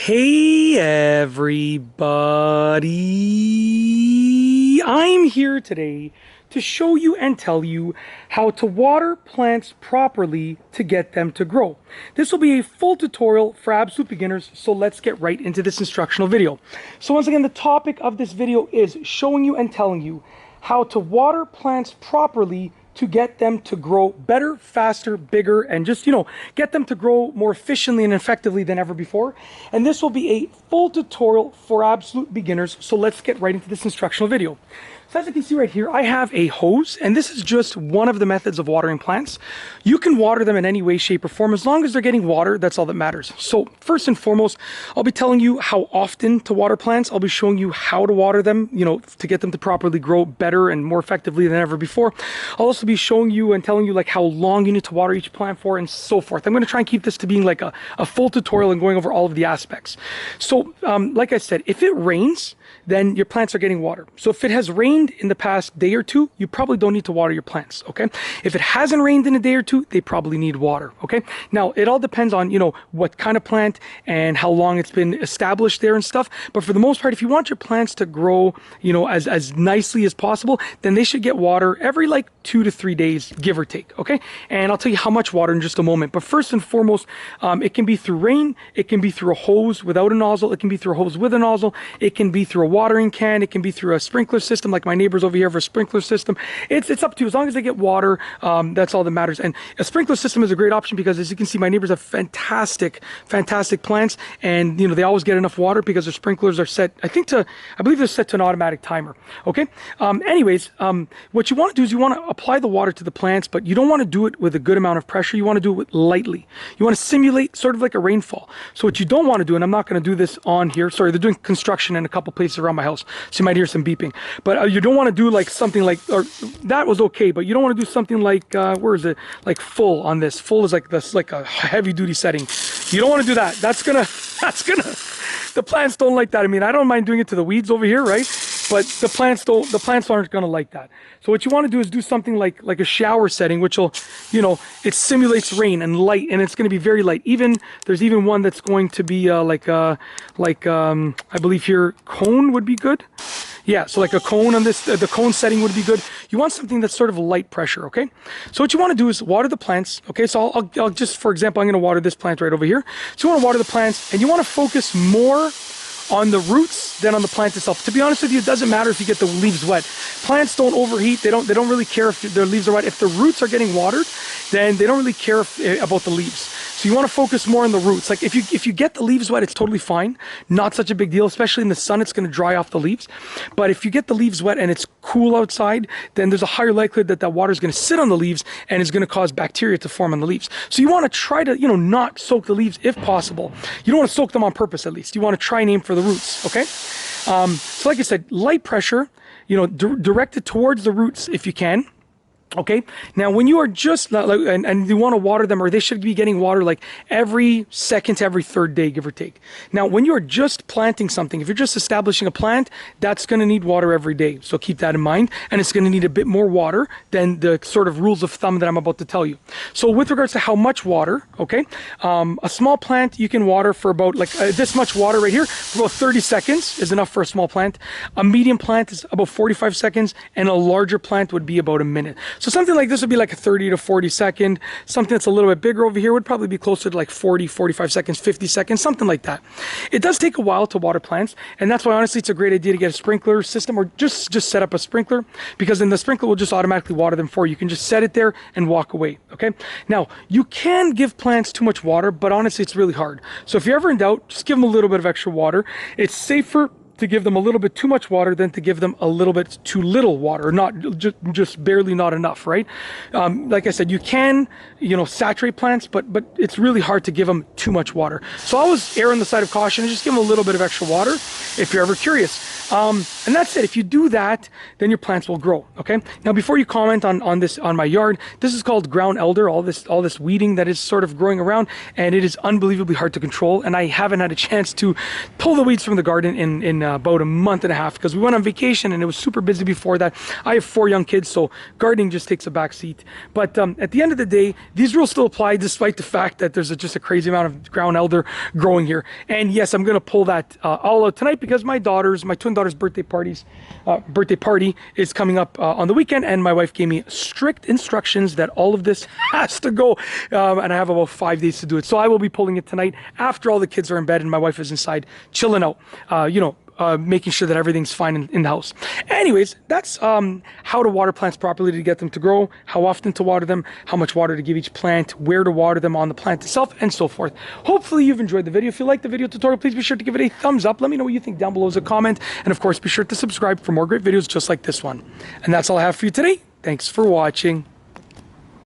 Hey everybody! I'm here today to show you and tell you how to water plants properly to get them to grow. This will be a full tutorial for absolute beginners, so let's get right into this instructional video. So once again, the topic of this video is showing you and telling you how to water plants properly to get them to grow better, faster, bigger, and just, get them to grow more efficiently and effectively than ever before. And this will be a full tutorial for absolute beginners. So let's get right into this instructional video. So as you can see right here, I have a hose, and this is just one of the methods of watering plants. You can water them in any way, shape, or form. As long as they're getting water, that's all that matters. So first and foremost, I'll be telling you how often to water plants. I'll be showing you how to water them, to get them to properly grow better and more effectively than ever before. I'll also be showing you and telling you like how long you need to water each plant for and so forth. I'm going to try and keep this to being like a full tutorial and going over all of the aspects. So like I said, if it rains, then your plants are getting water. So if it has rained in the past day or two, you probably don't need to water your plants, okay? If it hasn't rained in a day or two, they probably need water, okay? Now, it all depends on, what kind of plant and how long it's been established there and stuff. But for the most part, if you want your plants to grow, as nicely as possible, then they should get water every like 2 to 3 days, give or take, okay? And I'll tell you how much water in just a moment. But first and foremost, it can be through rain, it can be through a hose without a nozzle, it can be through a hose with a nozzle, it can be through a watering can, it can be through a sprinkler system like my neighbors over here have a sprinkler system. It's up to you. As long as they get water, that's all that matters. And a sprinkler system is a great option because, as you can see, my neighbors have fantastic plants, and they always get enough water because their sprinklers are set, I believe they're set to an automatic timer. Okay. Anyways, what you want to do is you want to apply the water to the plants, but you don't want to do it with a good amount of pressure. You want to do it lightly. You want to simulate sort of like a rainfall. So what you don't want to do, and I'm not going to do this on here, sorry, they're doing construction in a couple places around my house, so you might hear some beeping, but you don't want to do like something like, or that was okay, but you don't want to do something like, where is it? Like full on this. Full is like this, like a heavy duty setting. You don't want to do that. That's gonna, the plants don't like that. I mean, I don't mind doing it to the weeds over here, right? But the plants aren't gonna like that. So what you want to do is do something like a shower setting, which will, it simulates rain and light, and it's going to be very light. There's even one that's going to be I believe here cone would be good. Yeah, so like a cone on this, the cone setting would be good. You want something that's sort of light pressure, okay? So what you want to do is water the plants, okay? So I'll just, for example, I'm going to water this plant right over here. So you want to water the plants, and you want to focus more on the roots than on the plant itself. To be honest with you, it doesn't matter if you get the leaves wet. Plants don't overheat. They don't really care if their leaves are wet. If the roots are getting watered, then they don't really care about the leaves. So you want to focus more on the roots. Like if you get the leaves wet, it's totally fine. Not such a big deal, especially in the sun, it's going to dry off the leaves. But if you get the leaves wet and it's cool outside, then there's a higher likelihood that water is going to sit on the leaves and is going to cause bacteria to form on the leaves. So you want to try to, not soak the leaves if possible. You don't want to soak them on purpose, at least. You want to try and aim for the roots, okay? So like I said, light pressure, direct it towards the roots if you can. Okay, now when you are just and you want to water them, or they should be getting water like every second to every third day, give or take. Now when you are just planting something, if you're just establishing a plant, that's going to need water every day, so keep that in mind, and it's going to need a bit more water than the sort of rules of thumb that I'm about to tell you. So with regards to how much water, okay, a small plant you can water for about like this much water right here for about 30 seconds is enough for a small plant. A medium plant is about 45 seconds, and a larger plant would be about a minute. So something like this would be like a 30 to 40 second. Something that's a little bit bigger over here would probably be closer to like 40, 45 seconds, 50 seconds, something like that. It does take a while to water plants, and that's why honestly it's a great idea to get a sprinkler system, or just set up a sprinkler, because then the sprinkler will just automatically water them for you. You can just set it there and walk away, okay? Now, you can give plants too much water, but honestly it's really hard. So if you're ever in doubt, just give them a little bit of extra water. It's safer to give them a little bit too much water than to give them a little bit too little water, not just barely not enough, right? Like I said, you can, saturate plants, but it's really hard to give them too much water. So I always err on the side of caution and just give them a little bit of extra water if you're ever curious. And that's it. If you do that, then your plants will grow. Okay. Now, before you comment on my yard, this is called ground elder. All this weeding that is sort of growing around, and it is unbelievably hard to control. And I haven't had a chance to pull the weeds from the garden in about a month and a half, because we went on vacation and it was super busy before that. I have 4 young kids, so gardening just takes a back seat. But at the end of the day, these rules still apply, despite the fact that there's just a crazy amount of ground elder growing here. And yes, I'm going to pull that all out tonight, because my twin daughter's birthday party is coming up on the weekend, and my wife gave me strict instructions that all of this has to go, and I have about 5 days to do it. So I will be pulling it tonight after all the kids are in bed and my wife is inside chilling out, making sure that everything's fine in the house. Anyways, that's how to water plants properly to get them to grow, how often to water them, how much water to give each plant, where to water them on the plant itself, and so forth. Hopefully you've enjoyed the video. If you like the video tutorial, please be sure to give it a thumbs up. Let me know what you think down below as a comment. And of course, be sure to subscribe for more great videos just like this one. And that's all I have for you today. Thanks for watching.